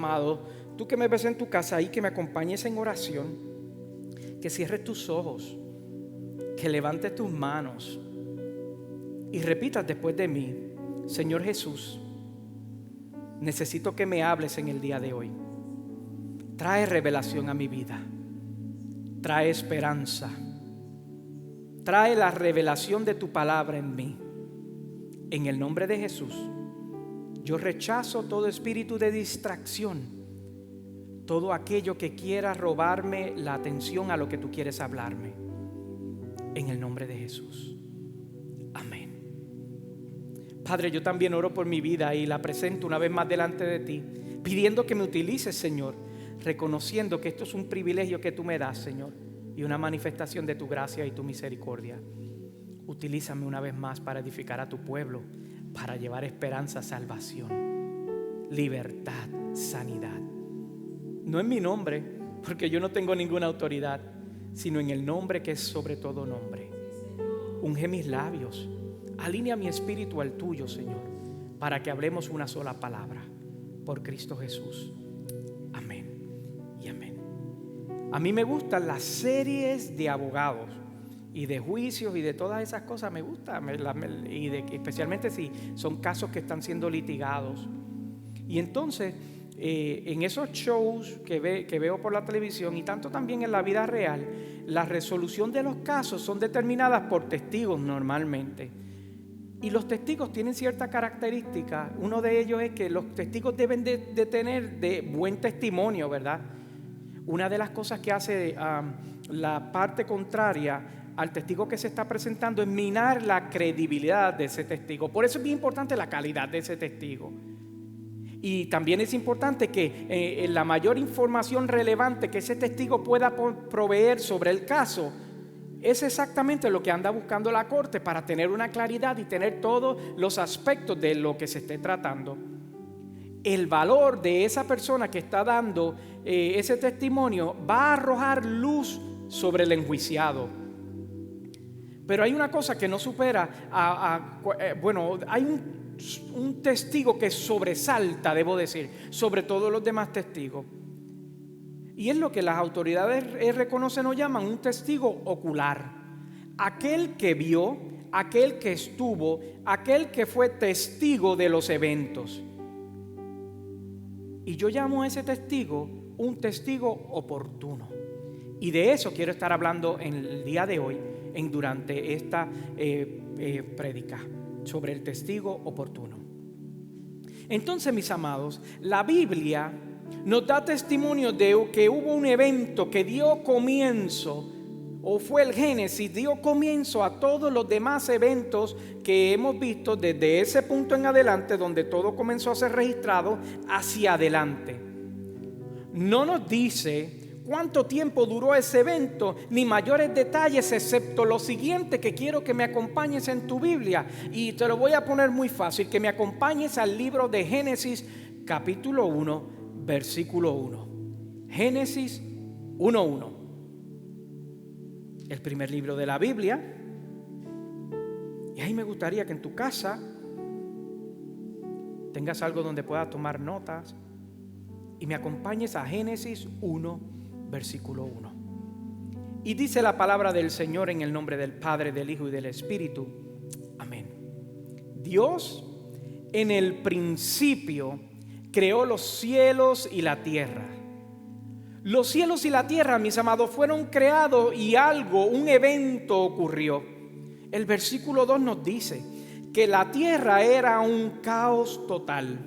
Amado, tú que me ves en tu casa y que me acompañes en oración, que cierres tus ojos, que levantes tus manos y repitas después de mí: Señor Jesús, necesito que me hables en el día de hoy. Trae revelación a mi vida, trae esperanza, trae la revelación de tu palabra en mí. En el nombre de Jesús, yo rechazo todo espíritu de distracción, todo aquello que quiera robarme la atención a lo que tú quieres hablarme. En el nombre de Jesús. Amén. Padre, yo también oro por mi vida y la presento una vez más delante de ti, pidiendo que me utilices, Señor, reconociendo que esto es un privilegio que tú me das, Señor, y una manifestación de tu gracia y tu misericordia. Utilízame una vez más para edificar a tu pueblo, para llevar esperanza, salvación, libertad, sanidad. No en mi nombre, porque yo no tengo ninguna autoridad, sino en el nombre que es sobre todo nombre. Unge mis labios, alinea mi espíritu al tuyo, Señor, para que hablemos una sola palabra. Por Cristo Jesús. Amén y amén. A mí me gustan las series de abogados y de juicios y de todas esas cosas. Me gusta, especialmente si son casos que están siendo litigados. Y entonces en esos shows que veo por la televisión y tanto también en la vida real, la resolución de los casos son determinadas por testigos normalmente. Y los testigos tienen cierta característica. Uno de ellos es que los testigos deben de tener de buen testimonio, ¿verdad? Una de las cosas que hace la parte contraria al testigo que se está presentando es minar la credibilidad de ese testigo. Por eso es bien importante la calidad de ese testigo. Y también es importante que la mayor información relevante que ese testigo pueda proveer sobre el caso es exactamente lo que anda buscando la corte, para tener una claridad y tener todos los aspectos de lo que se esté tratando. El valor de esa persona que está dando ese testimonio va a arrojar luz sobre el enjuiciado. Pero hay una cosa que no supera hay un testigo que sobresalta, debo decir, sobre todos los demás testigos. Y es lo que las autoridades reconocen o llaman un testigo ocular. Aquel que vio, aquel que estuvo, aquel que fue testigo de los eventos. Y yo llamo a ese testigo un testigo oportuno. Y de eso quiero estar hablando en el día de hoy, durante esta prédica, sobre el testigo oportuno. Entonces, mis amados, la Biblia nos da testimonio de que hubo un evento que dio comienzo, o fue el génesis, dio comienzo a todos los demás eventos que hemos visto desde ese punto en adelante, donde todo comenzó a ser registrado hacia adelante. No nos dice cuánto tiempo duró ese evento, ni mayores detalles, excepto lo siguiente que quiero que me acompañes en tu Biblia. Y te lo voy a poner muy fácil, que me acompañes al libro de Génesis, capítulo 1, versículo 1. Génesis 1:1. El primer libro de la Biblia. Y ahí me gustaría que en tu casa tengas algo donde puedas tomar notas y me acompañes a Génesis 1, versículo 1. Y dice la palabra del Señor en el nombre del Padre, del Hijo y del Espíritu. Amén. Dios en el principio creó los cielos y la tierra. Los cielos y la tierra, mis amados, fueron creados y un evento ocurrió. El versículo 2 nos dice que la tierra era un caos total.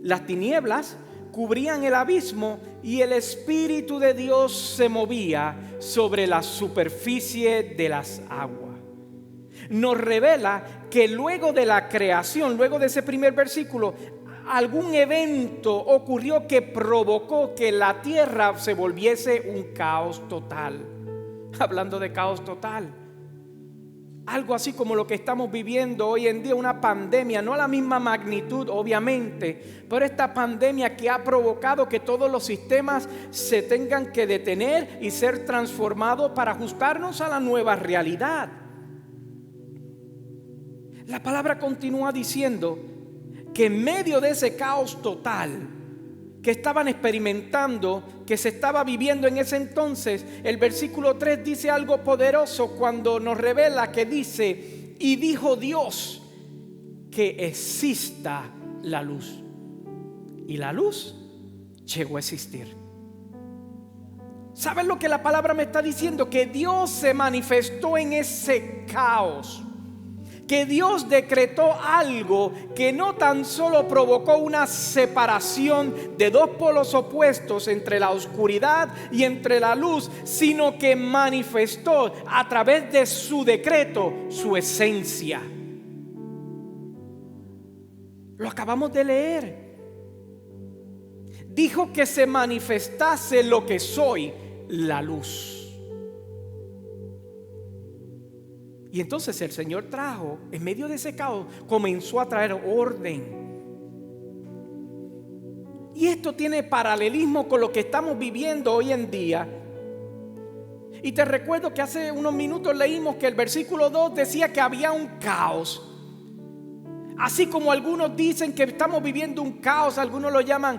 Las tinieblas cubrían el abismo y el Espíritu de Dios se movía sobre la superficie de las aguas. Nos revela que luego de la creación, luego de ese primer versículo, algún evento ocurrió que provocó que la tierra se volviese un caos total. Hablando de caos total, algo así como lo que estamos viviendo hoy en día, una pandemia, no a la misma magnitud obviamente, pero esta pandemia que ha provocado que todos los sistemas se tengan que detener y ser transformados para ajustarnos a la nueva realidad. La palabra continúa diciendo que en medio de ese caos total que estaban experimentando, que se estaba viviendo en ese entonces, el versículo 3 dice algo poderoso cuando nos revela que dice: y dijo Dios que exista la luz. Y la luz llegó a existir. ¿Saben lo que la palabra me está diciendo? Que Dios se manifestó en ese caos. Que Dios decretó algo que no tan solo provocó una separación de dos polos opuestos entre la oscuridad y entre la luz, sino que manifestó a través de su decreto su esencia. Lo acabamos de leer. Dijo que se manifestase lo que soy, la luz. Y entonces el Señor trajo, en medio de ese caos, comenzó a traer orden. Y esto tiene paralelismo con lo que estamos viviendo hoy en día. Y te recuerdo que hace unos minutos leímos que el versículo 2 decía que había un caos. Así como algunos dicen que estamos viviendo un caos, algunos lo llaman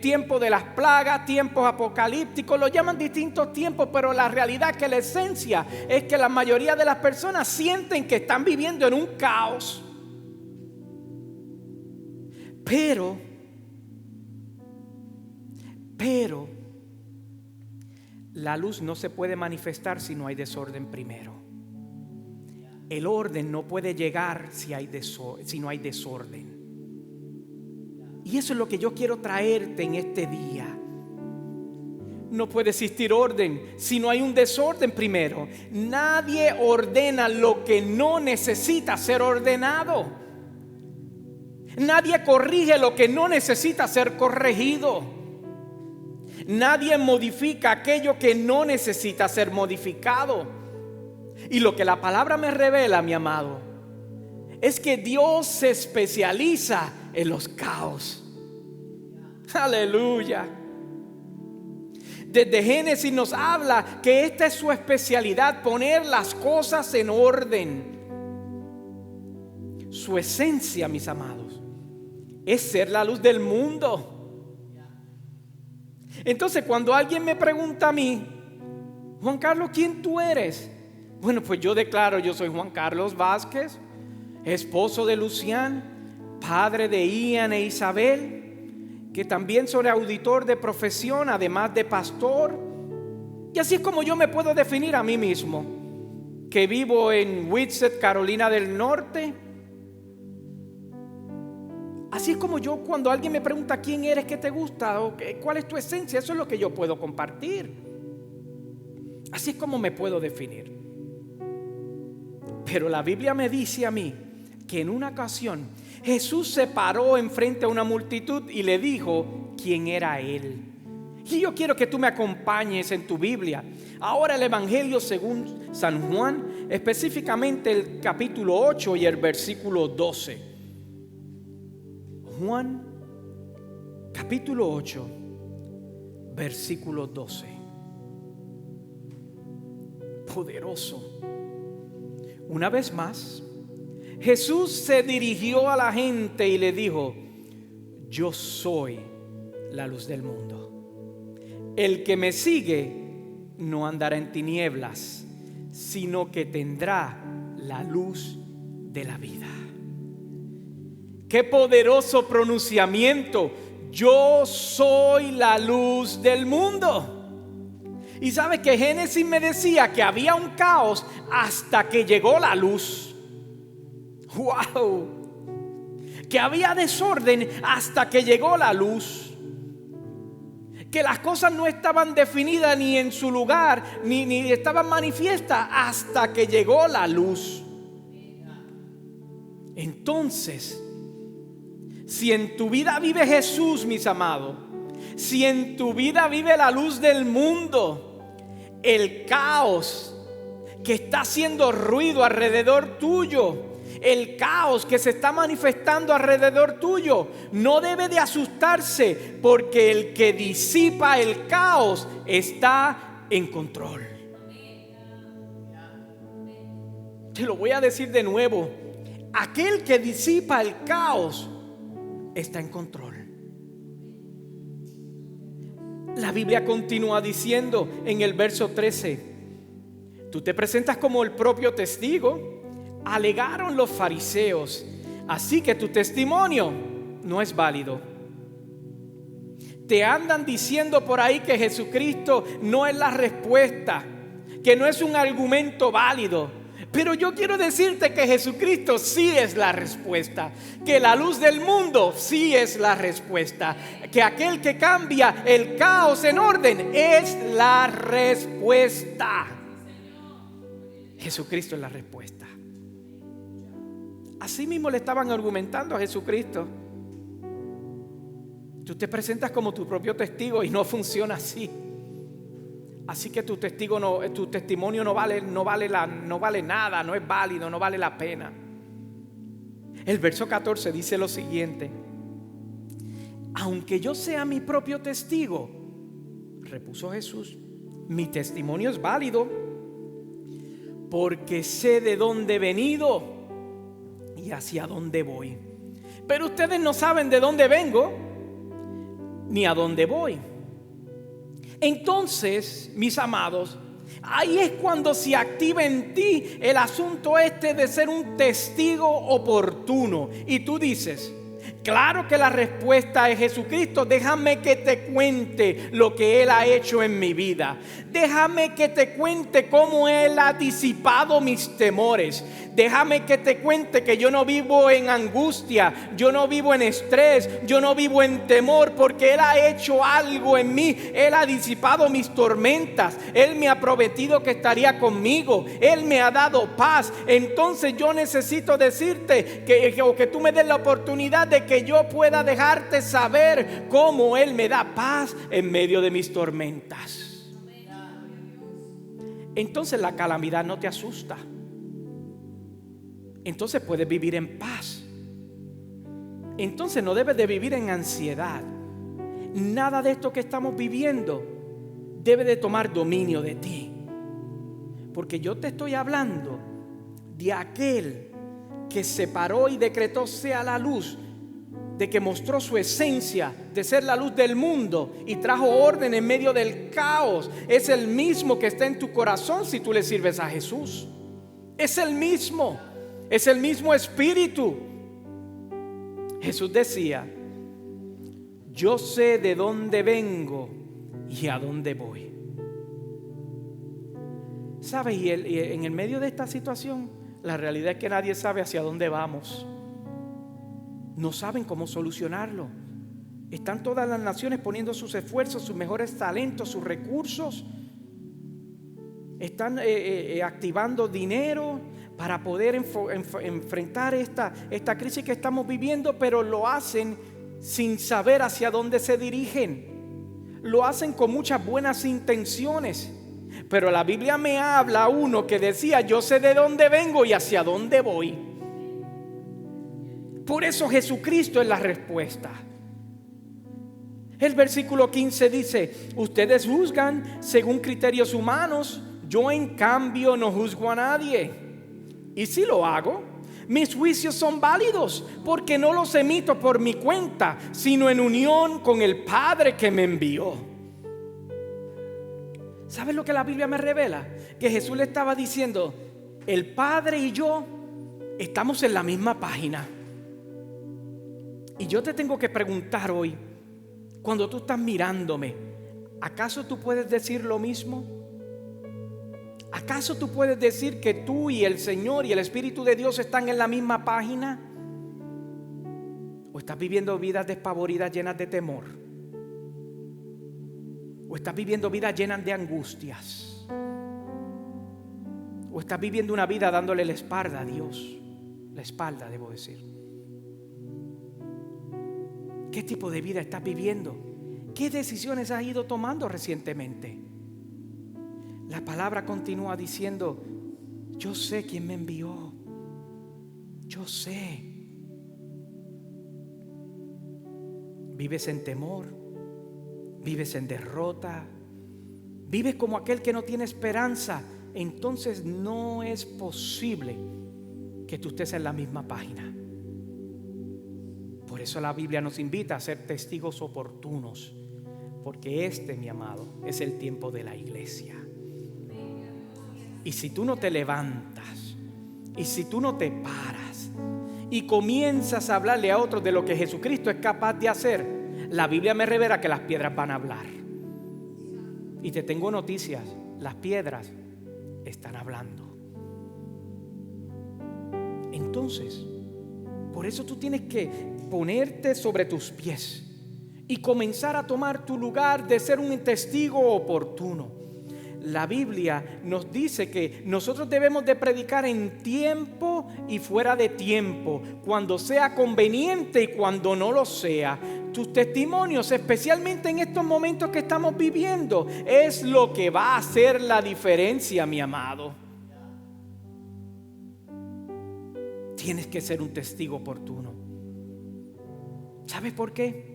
tiempo de las plagas, tiempos apocalípticos, lo llaman distintos tiempos, pero la realidad es que la esencia es que la mayoría de las personas sienten que están viviendo en un caos. Pero la luz no se puede manifestar si no hay desorden primero. El orden no puede llegar si no hay desorden. Y eso es lo que yo quiero traerte en este día. No puede existir orden si no hay un desorden primero. Nadie ordena lo que no necesita ser ordenado. Nadie corrige lo que no necesita ser corregido. Nadie modifica aquello que no necesita ser modificado. Y lo que la palabra me revela, mi amado, es que Dios se especializa en los caos. Aleluya. Desde Génesis nos habla que esta es su especialidad, poner las cosas en orden. Su esencia, mis amados, es ser la luz del mundo. Entonces, cuando alguien me pregunta a mí: Juan Carlos, ¿quién tú eres? Bueno, pues yo declaro: yo soy Juan Carlos Vázquez, esposo de Lucián, padre de Ian e Isabel, que también soy auditor de profesión, además de pastor. Y así es como yo me puedo definir a mí mismo, que vivo en Whitsett, Carolina del Norte. Así es como yo, cuando alguien me pregunta quién eres, qué te gusta o cuál es tu esencia, eso es lo que yo puedo compartir. Así es como me puedo definir. Pero la Biblia me dice a mí que en una ocasión Jesús se paró enfrente a una multitud y le dijo quién era Él. Y yo quiero que tú me acompañes en tu Biblia. Ahora el Evangelio según San Juan, específicamente el capítulo 8 y el versículo 12. Juan capítulo 8, versículo 12. Poderoso. Una vez más, Jesús se dirigió a la gente y le dijo: yo soy la luz del mundo. El que me sigue no andará en tinieblas, sino que tendrá la luz de la vida. Qué poderoso pronunciamiento: yo soy la luz del mundo. Y sabe que Génesis me decía que había un caos hasta que llegó la luz. ¡Wow! Que había desorden hasta que llegó la luz. Que las cosas no estaban definidas ni en su lugar, ni estaban manifiestas hasta que llegó la luz. Entonces, si en tu vida vive Jesús, mis amados, si en tu vida vive la luz del mundo, el caos que está haciendo ruido alrededor tuyo, el caos que se está manifestando alrededor tuyo, no debe de asustarse, porque el que disipa el caos está en control. Te lo voy a decir de nuevo: aquel que disipa el caos está en control. La Biblia continúa diciendo en el verso 13: tú te presentas como el propio testigo, alegaron los fariseos, así que tu testimonio no es válido. Te andan diciendo por ahí que Jesucristo no es la respuesta, que no es un argumento válido. Pero yo quiero decirte que Jesucristo sí es la respuesta, que la luz del mundo sí es la respuesta, que aquel que cambia el caos en orden es la respuesta. Jesucristo es la respuesta. Así mismo le estaban argumentando a Jesucristo. Tú te presentas como tu propio testigo y no funciona así. Así que tu testimonio no vale nada, no es válido, no vale la pena. El verso 14 dice lo siguiente: aunque yo sea mi propio testigo, repuso Jesús, mi testimonio es válido, porque sé de dónde he venido y hacia dónde voy. Pero ustedes no saben de dónde vengo ni a dónde voy. Entonces, mis amados, ahí es cuando se activa en ti el asunto de ser un testigo oportuno. Y tú dices: claro que la respuesta es Jesucristo. Déjame que te cuente lo que Él ha hecho en mi vida. Déjame que te cuente cómo Él ha disipado mis temores. Déjame que te cuente que yo no vivo en angustia, yo no vivo en estrés, yo no vivo en temor, porque Él ha hecho algo en mí. Él ha disipado mis tormentas. Él me ha prometido que estaría conmigo. Él me ha dado paz. Entonces yo necesito decirte que tú me des la oportunidad de que yo pueda dejarte saber cómo Él me da paz en medio de mis tormentas. Entonces la calamidad no te asusta. Entonces puedes vivir en paz. Entonces no debes de vivir en ansiedad. Nada de esto que estamos viviendo debe de tomar dominio de ti. Porque yo te estoy hablando de aquel que separó y decretó sea la luz, de que mostró su esencia de ser la luz del mundo y trajo orden en medio del caos. Es el mismo que está en tu corazón si tú le sirves a Jesús. Es el mismo espíritu. Jesús decía: yo sé de dónde vengo y a dónde voy. ¿Sabes? Y en el medio de esta situación, la realidad es que nadie sabe hacia dónde vamos. No saben cómo solucionarlo. Están todas las naciones poniendo sus esfuerzos, sus mejores talentos, sus recursos. Están activando dinero para poder enfrentar esta crisis que estamos viviendo, pero lo hacen sin saber hacia dónde se dirigen. Lo hacen con muchas buenas intenciones. Pero la Biblia me habla a uno que decía: yo sé de dónde vengo y hacia dónde voy. Por eso Jesucristo es la respuesta. El versículo 15 dice: ustedes juzgan según criterios humanos, yo en cambio no juzgo a nadie. Y si lo hago, mis juicios son válidos, porque no los emito por mi cuenta, sino en unión con el Padre que me envió. ¿Sabes lo que la Biblia me revela? Que Jesús le estaba diciendo: el Padre y yo estamos en la misma página. Y yo te tengo que preguntar hoy, cuando tú estás mirándome, ¿acaso tú puedes decir lo mismo? ¿Acaso tú puedes decir que tú y el Señor y el Espíritu de Dios están en la misma página? ¿O estás viviendo vidas despavoridas llenas de temor? ¿O estás viviendo vidas llenas de angustias? ¿O estás viviendo una vida dándole la espalda a Dios? La espalda, debo decir. ¿Qué tipo de vida estás viviendo? ¿Qué decisiones has ido tomando recientemente? La palabra continúa diciendo: yo sé quién me envió. Yo sé. Vives en temor, vives en derrota, vives como aquel que no tiene esperanza. Entonces no es posible que tú estés en la misma página. Por eso la Biblia nos invita a ser testigos oportunos. Porque mi amado, es el tiempo de la iglesia. Y si tú no te levantas, y si tú no te paras y comienzas a hablarle a otros de lo que Jesucristo es capaz de hacer, la Biblia me revela que las piedras van a hablar. Y te tengo noticias, las piedras están hablando. Entonces, por eso tú tienes que ponerte sobre tus pies y comenzar a tomar tu lugar de ser un testigo oportuno. La Biblia nos dice que nosotros debemos de predicar en tiempo y fuera de tiempo, cuando sea conveniente y cuando no lo sea. Tus testimonios, especialmente en estos momentos que estamos viviendo, es lo que va a hacer la diferencia, mi amado. Tienes que ser un testigo oportuno. ¿Sabes por qué?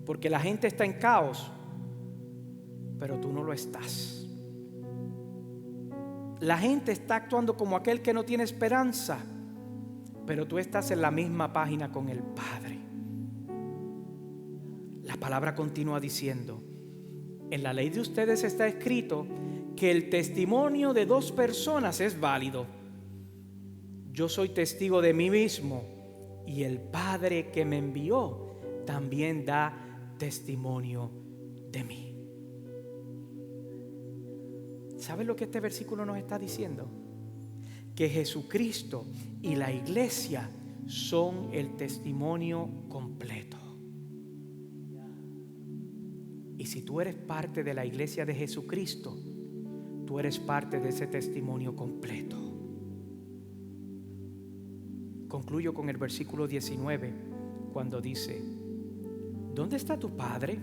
Porque la gente está en caos, pero tú no lo estás. La gente está actuando como aquel que no tiene esperanza, pero tú estás en la misma página con el Padre. La palabra continúa diciendo: en la ley de ustedes está escrito que el testimonio de 2 personas es válido. Yo soy testigo de mí mismo, y el Padre que me envió también da testimonio de mí. ¿Sabes lo que este versículo nos está diciendo? Que Jesucristo y la iglesia son el testimonio completo. Y si tú eres parte de la iglesia de Jesucristo, tú eres parte de ese testimonio completo. Concluyo con el versículo 19, cuando dice: ¿dónde está tu Padre?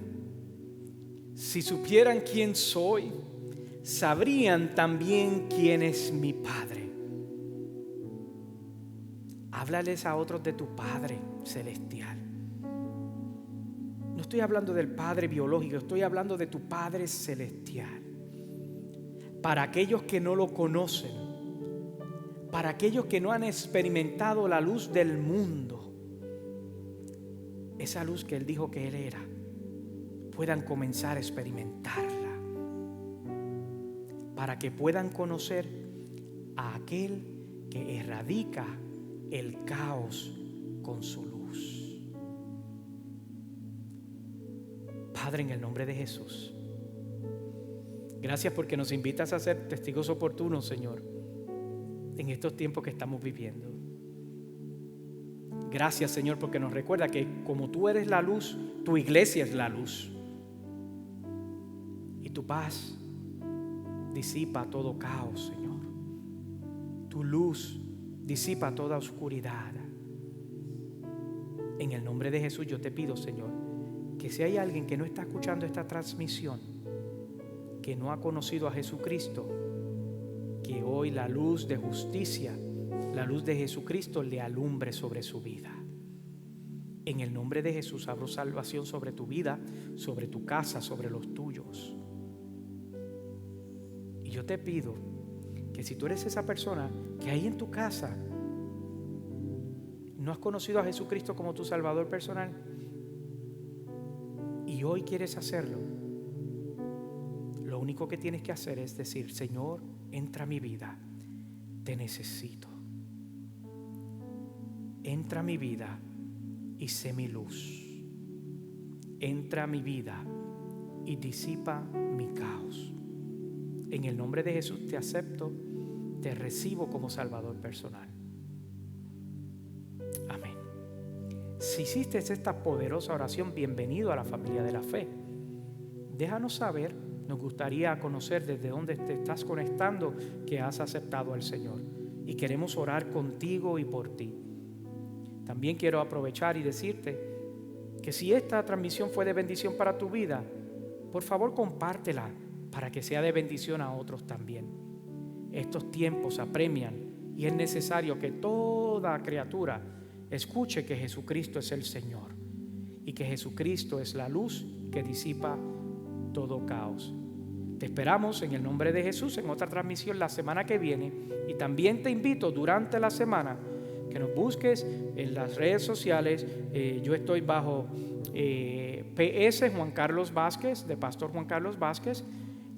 Si supieran quién soy, sabrían también quién es mi Padre. Háblales a otros de tu Padre celestial. No estoy hablando del Padre biológico, estoy hablando de tu Padre celestial. Para aquellos que no lo conocen, para aquellos que no han experimentado la luz del mundo, esa luz que Él dijo que Él era, puedan comenzar a experimentarla, para que puedan conocer a aquel que erradica el caos con su luz. Padre, en el nombre de Jesús, gracias porque nos invitas a ser testigos oportunos, Señor, en estos tiempos que estamos viviendo. Gracias, Señor, porque nos recuerda que como tú eres la luz, tu iglesia es la luz. Y tu paz disipa todo caos, Señor. Tu luz disipa toda oscuridad. En el nombre de Jesús yo te pido, Señor, que si hay alguien que no está escuchando esta transmisión, que no ha conocido a Jesucristo, que hoy la luz de justicia, la luz de Jesucristo le alumbre sobre su vida. En el nombre de Jesús abro salvación sobre tu vida, sobre tu casa, sobre los tuyos. Y yo te pido que si tú eres esa persona que ahí en tu casa no has conocido a Jesucristo como tu Salvador personal y hoy quieres hacerlo, lo único que tienes que hacer es decir: Señor, entra a mi vida, te necesito. Entra a mi vida y sé mi luz. Entra a mi vida y disipa mi caos. En el nombre de Jesús te acepto, te recibo como Salvador personal. Amén. Si hiciste esta poderosa oración, bienvenido a la familia de la fe. Déjanos saber, nos gustaría conocer desde dónde te estás conectando que has aceptado al Señor. Y queremos orar contigo y por ti. También quiero aprovechar y decirte que si esta transmisión fue de bendición para tu vida, por favor compártela para que sea de bendición a otros también. Estos tiempos apremian y es necesario que toda criatura escuche que Jesucristo es el Señor y que Jesucristo es la luz que disipa todo caos. Te esperamos en el nombre de Jesús en otra transmisión la semana que viene, y también te invito durante la semana que nos busques en las redes sociales. Yo estoy bajo PS Juan Carlos Vázquez, de Pastor Juan Carlos Vázquez.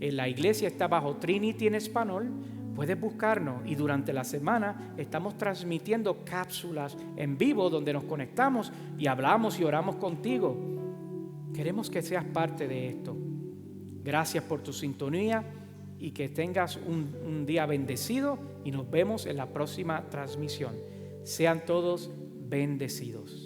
La iglesia está bajo Trinity en español. Puedes buscarnos y durante la semana estamos transmitiendo cápsulas en vivo donde nos conectamos y hablamos y oramos contigo. Queremos que seas parte de esto. Gracias por tu sintonía y que tengas un día bendecido y nos vemos en la próxima transmisión. Sean todos bendecidos.